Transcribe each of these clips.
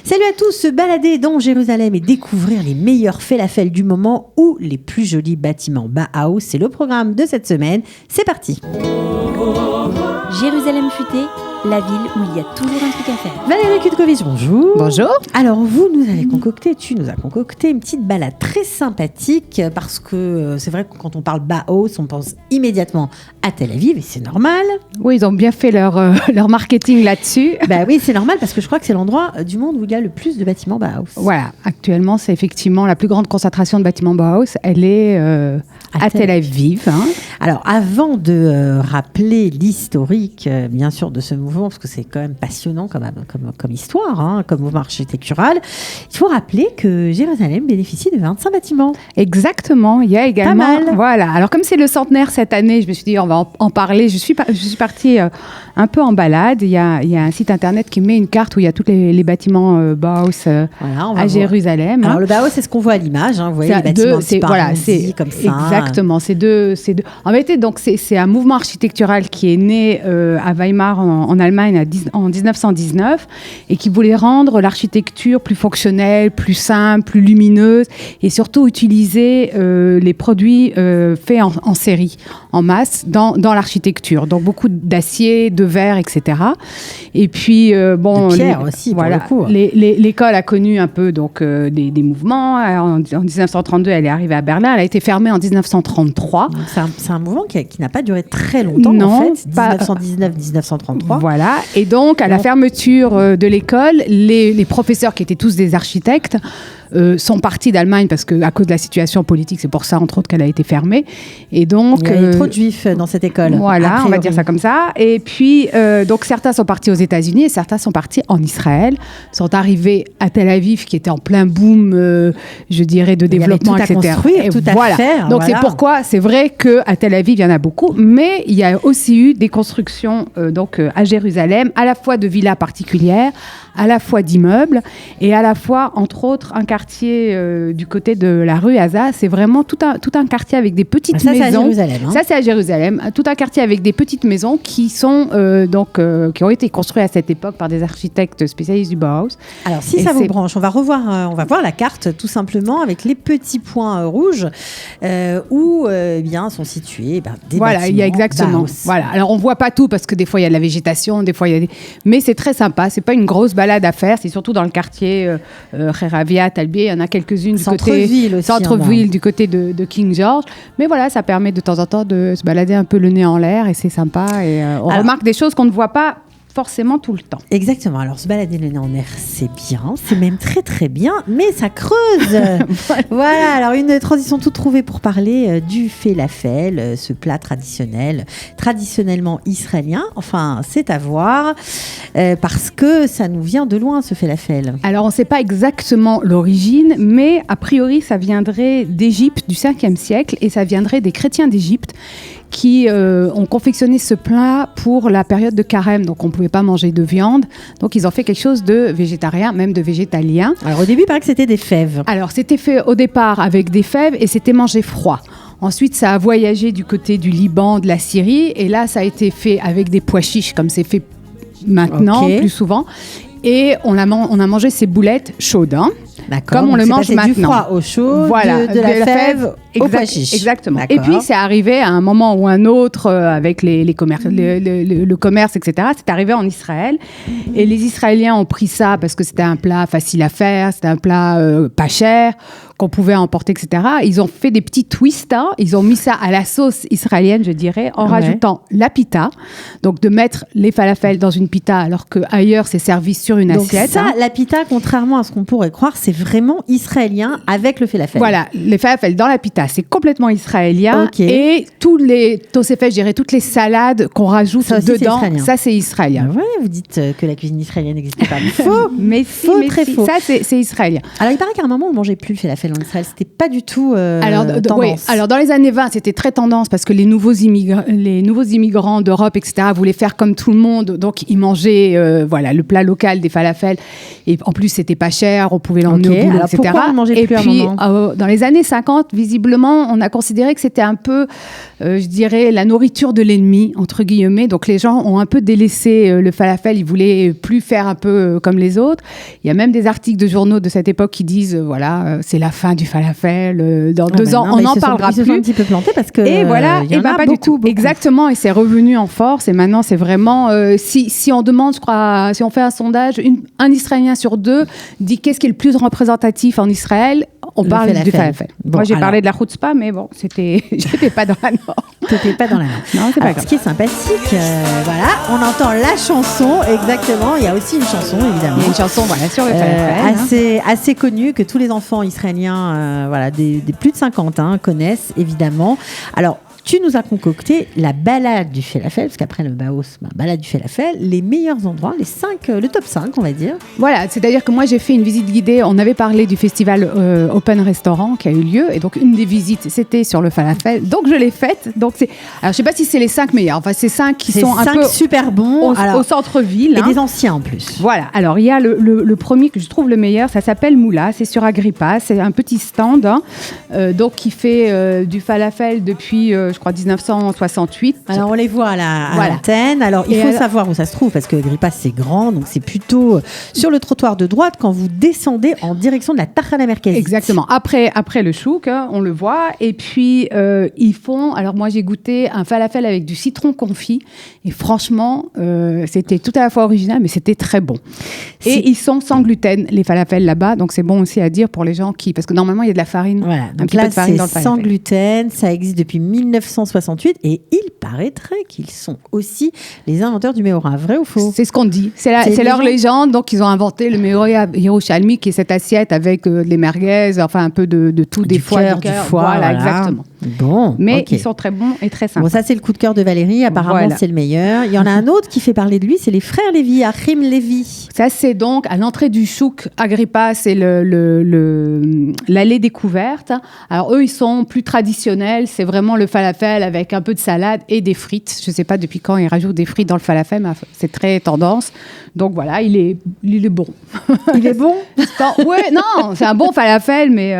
Salut à tous, se balader dans Jérusalem et découvrir les meilleurs falafels du moment ou les plus jolis bâtiments Bauhaus, c'est le programme de cette semaine. C'est parti. Jérusalem futée, la ville où il y a toujours un truc à faire. Valérie Kutkovitch, bonjour. Bonjour. Alors tu nous as concocté une petite balade très sympathique parce que c'est vrai que quand on parle Bauhaus, on pense immédiatement à Tel Aviv et c'est normal. Oui, ils ont bien fait leur marketing là-dessus. Bah oui, c'est normal parce que je crois que c'est l'endroit du monde où il y a le plus de bâtiments Bauhaus. Voilà, actuellement, c'est effectivement la plus grande concentration de bâtiments Bauhaus. Elle est à Tel Aviv. Hein. Alors, avant de rappeler l'historique, bien sûr, de ce mouvement, parce que c'est quand même passionnant comme histoire, hein, comme mouvement architectural, il faut rappeler que Jérusalem bénéficie de 25 bâtiments. Exactement, il y a également... Pas mal. Voilà, alors comme c'est le centenaire cette année, je me suis dit, on va en parler. Je suis partie un peu en balade. Il y a un site internet qui met une carte où il y a tous les bâtiments Bauhaus à Jérusalem. Alors, le Bauhaus, c'est ce qu'on voit à l'image. Hein, vous voyez les bâtiments arrondis comme ça. Exactement, c'est deux. En vérité, donc c'est un mouvement architectural qui est né à Weimar en Allemagne en 1919 et qui voulait rendre l'architecture plus fonctionnelle, plus simple, plus lumineuse et surtout utiliser les produits faits en série, en masse, dans l'architecture. Donc beaucoup d'acier, de verre, etc. Et puis de pierre aussi, voilà, pour le coup. L'école a connu un peu donc des mouvements. En 1932, elle est arrivée à Berlin. Elle a été fermée en 1933. C'est un mouvement qui n'a pas duré très longtemps, en fait, 1919-1933. Voilà, et donc à la fermeture de l'école, les professeurs qui étaient tous des architectes sont partis d'Allemagne parce qu'à cause de la situation politique, c'est pour ça entre autres qu'elle a été fermée. Et donc, il y avait trop de juifs dans cette école. Voilà, on va dire ça comme ça. Et puis, donc certains sont partis aux États-Unis et certains sont partis en Israël, sont arrivés à Tel Aviv qui était en plein boom, je dirais, de développement, etc. Il y avait tout à construire, tout à faire. Donc c'est pourquoi, c'est vrai qu'à Tel Aviv, il y en a beaucoup, mais il y a aussi eu des constructions donc, à Jérusalem, à la fois de villas particulières, à la fois d'immeubles et à la fois, entre autres, un quartier du côté de la rue Haza. C'est vraiment tout un quartier avec des petites maisons. C'est à Jérusalem. Hein. Ça, c'est à Jérusalem. Tout un quartier avec des petites maisons qui sont qui ont été construites à cette époque par des architectes spécialistes du Bauhaus. Alors, si ça vous branche, on va voir la carte tout simplement avec les petits points rouges où bien sont situés des bâtiments. Il y a exactement. Bauhaus. Voilà. Alors, on voit pas tout parce que des fois il y a de la végétation, des fois il y a mais c'est très sympa. C'est pas une grosse balade à faire. C'est surtout dans le quartier Reravia, Talbier. Il y en a quelques-unes du côté centre-ville, du côté de King George. Mais voilà, ça permet de temps en temps de se balader un peu le nez en l'air et c'est sympa. Et on remarque des choses qu'on ne voit pas forcément tout le temps. Exactement. Alors, se balader le nez en l'air, c'est bien. C'est même très, très bien. Mais ça creuse. Voilà. Alors, une transition toute trouvée pour parler du falafel, ce plat traditionnellement israélien. Enfin, c'est à voir parce que ça nous vient de loin, ce falafel. Alors, on ne sait pas exactement l'origine, mais a priori, ça viendrait d'Égypte du 5e siècle et ça viendrait des chrétiens d'Égypte qui ont confectionné ce plat pour la période de carême. Donc, on ne pouvait pas manger de viande. Donc, ils ont fait quelque chose de végétarien, même de végétalien. Alors, au début, il paraît que c'était des fèves. Alors, c'était fait au départ avec des fèves et c'était mangé froid. Ensuite, ça a voyagé du côté du Liban, de la Syrie. Et là, ça a été fait avec des pois chiches, comme c'est fait maintenant, plus souvent. Et on a mangé ces boulettes chaudes, hein. D'accord. Comme on le mange maintenant. Du froid au chaud, voilà, de la fève au pois chiche. Exactement. D'accord. Et puis, c'est arrivé à un moment ou un autre avec le commerce, etc. C'est arrivé en Israël. Et les Israéliens ont pris ça parce que c'était un plat facile à faire, c'était un plat pas cher, qu'on pouvait emporter, etc. Ils ont fait des petits twists. Hein. Ils ont mis ça à la sauce israélienne, je dirais, en rajoutant la pita. Donc, de mettre les falafels dans une pita alors qu'ailleurs, c'est servi sur une assiette. Donc ça, la pita, contrairement à ce qu'on pourrait croire, c'est vraiment israélien avec le falafel. Voilà, les falafels dans la pita, c'est complètement israélien. Okay. Et tous les tosefes, je dirais, toutes les salades qu'on rajoute dedans, ça c'est israélien. Ouais, vous dites que la cuisine israélienne n'existe pas. Faux, mais si, faux. Ça c'est israélien. Alors il paraît qu'à un moment on ne mangeait plus le falafel en Israël, c'était pas du tout tendance. Oui. Alors dans les années 20, c'était très tendance parce que les nouveaux immigrants d'Europe, etc., voulaient faire comme tout le monde, donc ils mangeaient le plat local des falafels. Et en plus c'était pas cher, on pouvait emmenait au boulot, alors etc. pourquoi on ne mangeait et plus à un puis, moment dans les années 50, visiblement, on a considéré que c'était un peu, je dirais, la nourriture de l'ennemi, entre guillemets. Donc, les gens ont un peu délaissé le falafel. Ils voulaient plus faire un peu comme les autres. Il y a même des articles de journaux de cette époque qui disent, voilà, c'est la fin du falafel. Dans 2 ans, on n'en parlera plus. Ils se sont un petit peu plantés parce que et voilà, il y en a pas beaucoup, du tout. beaucoup. Exactement, et c'est revenu en force. Et maintenant, c'est vraiment, si on demande, je crois, si on fait un sondage, un Israélien sur 2 dit qu'est-ce qui est le plus représentatif en Israël. On parle du falafel. Bon, moi, j'ai parlé de la chutzpah, mais bon, j'étais pas dans la norme. T'étais pas dans la norme. Non, c'est pas Alors, grave. ce qui est sympathique, voilà, on entend la chanson, exactement. Il y a aussi une chanson, évidemment. Il y a une chanson, voilà, sur le falafel. Assez connue, que tous les enfants israéliens, voilà, des plus de 50 connaissent, évidemment. Alors, tu nous as concocté la balade du falafel, parce qu'après le Baos, balade du falafel, les meilleurs endroits, le top 5, on va dire. Voilà, c'est-à-dire que moi j'ai fait une visite guidée. On avait parlé du festival Open Restaurant qui a eu lieu, et donc une des visites c'était sur le falafel. Donc je l'ai faite. Donc alors je sais pas si c'est les 5 meilleurs. Enfin c'est 5 qui sont un peu super bons au centre-ville. Et des anciens en plus. Voilà. Alors il y a le premier que je trouve le meilleur. Ça s'appelle Moula. C'est sur Agrippa. C'est un petit stand, donc qui fait du falafel depuis je crois 1968. Alors on les voit à l'antenne. Alors il faut savoir où ça se trouve parce que Agrippa c'est grand, donc c'est plutôt sur le trottoir de droite quand vous descendez en direction de la Tachana Merkazit. Exactement. Après le chouk, on le voit. Et puis ils font. Alors moi j'ai goûté un falafel avec du citron confit et franchement c'était tout à la fois original mais c'était très bon. Et ils sont sans gluten les falafels là-bas, donc c'est bon aussi à dire pour les gens parce que normalement il y a de la farine. Voilà. Donc là c'est sans gluten, ça existe depuis 1968 et il paraîtrait qu'ils sont aussi les inventeurs du meora. Vrai ou faux? C'est ce qu'on dit. C'est leur légende. Donc ils ont inventé le meora yerushalmi qui est cette assiette avec les merguez, enfin un peu de tout, des foie, du foie. Voilà, exactement. Bon, mais ils sont très bons et très sympas. Bon, ça c'est le coup de cœur de Valérie. Apparemment c'est le meilleur. Il y en a un autre qui fait parler de lui, c'est les frères Lévi, Achim Lévi. Ça c'est donc à l'entrée du chouk Agrippa, c'est l'allée découverte. Alors eux ils sont plus traditionnels. C'est vraiment le falafel avec un peu de salade et des frites. Je ne sais pas depuis quand ils rajoutent des frites dans le falafel, mais c'est très tendance. Donc voilà, il est bon. Il est bon? Ouais, non, c'est un bon falafel, mais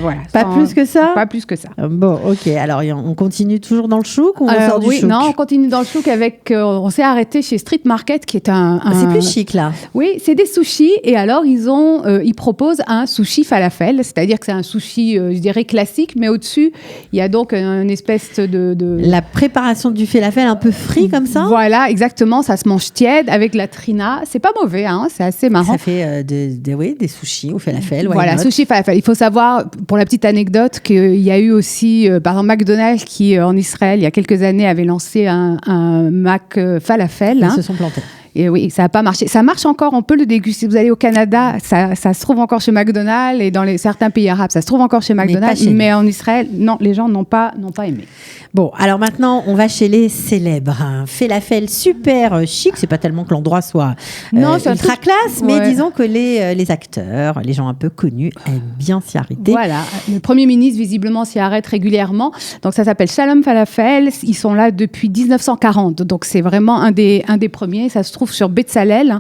voilà. Pas plus que ça? Pas plus que ça. Bon, ok. Alors, on continue toujours dans le chouk ou on sort du chouk? Non, on continue dans le chouk avec... on s'est arrêté chez Street Market, qui est c'est plus chic, là. Oui, c'est des sushis. Et alors, ils proposent un sushi falafel. C'est-à-dire que c'est un sushi, je dirais, classique. Mais au-dessus, il y a donc une espèce de... La préparation du falafel un peu frit, comme ça? Voilà, exactement. Ça se mange tiède avec la trina. C'est pas mauvais, c'est assez marrant. Ça fait des sushis au falafel. Voilà, sushi falafel. Il faut savoir, pour la petite anecdote, qu'il y a eu aussi, par exemple, McDonald's qui, en Israël, il y a quelques années, avait lancé un Mac falafel. Ils se sont plantés. Et oui, ça n'a pas marché. Ça marche encore, on peut le déguster. Si vous allez au Canada, ça se trouve encore chez McDonald's, et dans certains pays arabes, ça se trouve encore chez McDonald's. Mais en Israël, non, les gens n'ont pas aimé. Bon, alors maintenant, on va chez les célèbres. Falafel super chic. C'est pas tellement que l'endroit soit ultra classe, mais disons que les acteurs, les gens un peu connus, aiment bien s'y arrêter. Voilà, le Premier ministre, visiblement, s'y arrête régulièrement. Donc, ça s'appelle Shalom Falafel. Ils sont là depuis 1940. Donc, c'est vraiment un des premiers. Ça se trouve sur Betzalel,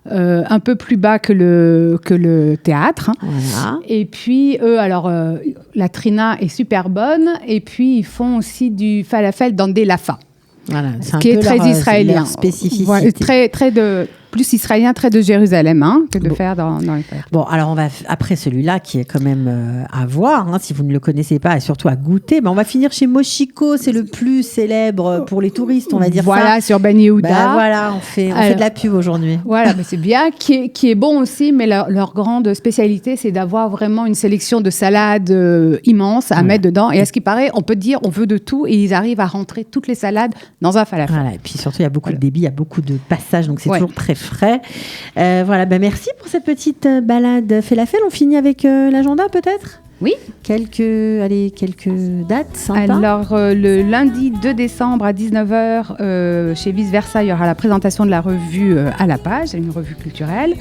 un peu plus bas que le théâtre. Voilà. Et puis, eux, alors, la trina est super bonne. Et puis, ils font aussi du falafel dans des lafas. Voilà, ce qui est très israélien. Leur spécificité. Ouais, très plus israélien, très de Jérusalem, que de faire dans les terres. Bon, alors on va, après celui-là, qui est quand même à voir, si vous ne le connaissez pas, et surtout à goûter, on va finir chez Mochiko, c'est le plus célèbre pour les touristes, on va dire ça. Voilà, sur Ben Yehuda. Voilà, on fait de la pub aujourd'hui. Voilà, mais c'est bien, qui est bon aussi, mais leur grande spécialité, c'est d'avoir vraiment une sélection de salades immense à mettre dedans. Et à ce qui paraît, on peut dire, on veut de tout, et ils arrivent à rentrer toutes les salades dans un falafel. Voilà, et puis surtout, il y a beaucoup de débit, il y a beaucoup de passages, donc c'est toujours très frais. Voilà, merci pour cette petite balade falafel. On finit avec l'agenda peut-être? Oui. Quelques dates sympas. Alors, le lundi 2 décembre à 19h, chez Vice Versa, il y aura la présentation de la revue à la page, une revue culturelle.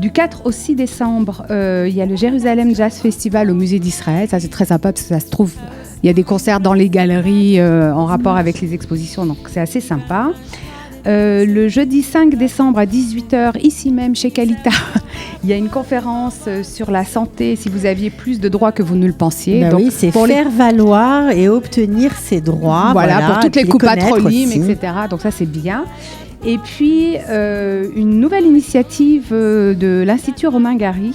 Du 4 au 6 décembre, il y a le Jérusalem Jazz Festival au Musée d'Israël. Ça, c'est très sympa parce que ça se trouve, il y a des concerts dans les galeries en rapport avec les expositions, donc c'est assez sympa. le jeudi 5 décembre à 18h, ici même chez Qualita, il y a une conférence sur la santé, si vous aviez plus de droits que vous ne le pensiez. Donc, oui, c'est faire valoir et obtenir ses droits. Voilà, pour toutes les coupes patronymes, aussi. etc. Donc ça, c'est bien. Et puis, une nouvelle initiative de l'Institut Romain Gary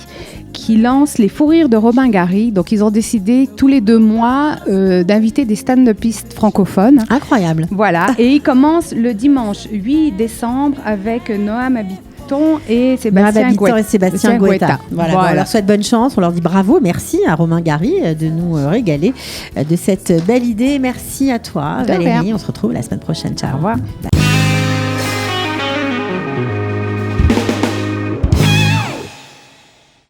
qui lance les fous rires de Romain Gary. Donc, ils ont décidé tous les 2 mois d'inviter des stand-upistes francophones. Incroyable. Voilà. Et ils commencent le dimanche 8 décembre avec Noam Habiton et Sébastien Guetta. Voilà. Bon, on leur souhaite bonne chance. On leur dit bravo. Merci à Romain Gary de nous régaler de cette belle idée. Merci à toi, Valérie. On se retrouve la semaine prochaine. Ciao. Au revoir.